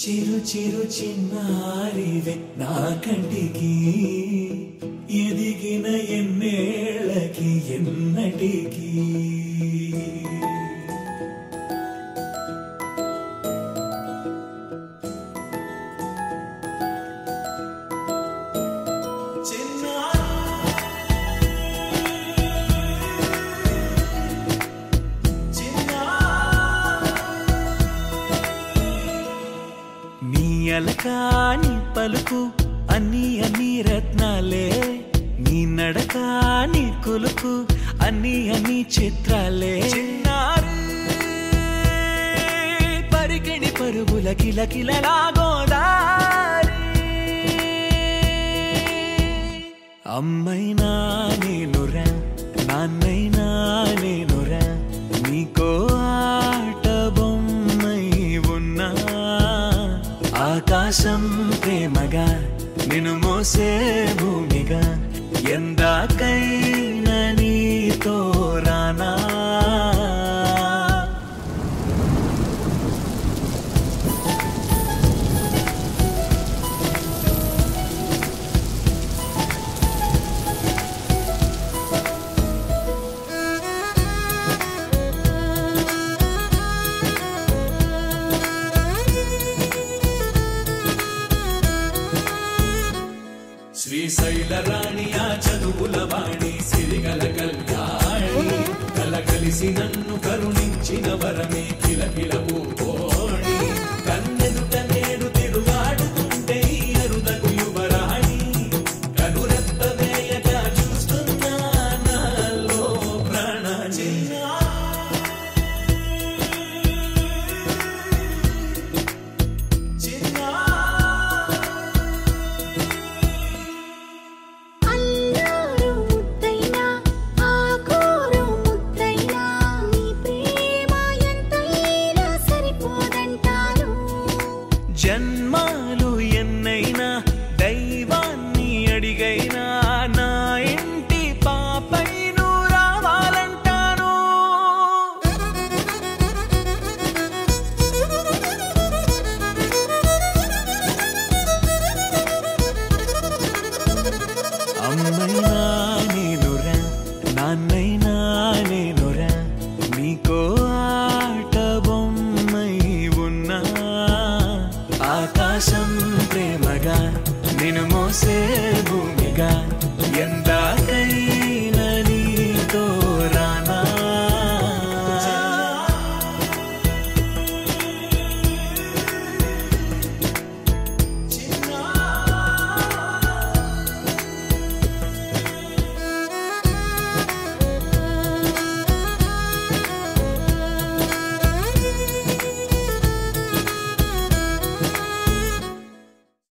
చిరు చిరు చిన్నారివే నా కంటికి ఎదిగిన ఎన్నేళ్ళకి ఎన్నటికి అలకాని పలుకు అన్ని అన్ని రత్నాలే నీ నడకాని కులుకు అన్ని అన్ని చిత్రాలే చిన్నారు పరికిణి పరుగుల కిలకిలలాగోదారి అమ్మైనా నేనురా నాన్నైనా నేనురా నీకో ఆట బొమ్మై ఉన్నా ఆకాశం ప్రేమగా నిన్ను మోసే భూమిగా ఎందాకైనా నీతో రానా శ్రీశైల రాణియా చదువుల వాణి సిరిగల కళ్యాణి కల కలిసి నన్ను కరుణించిన వరమే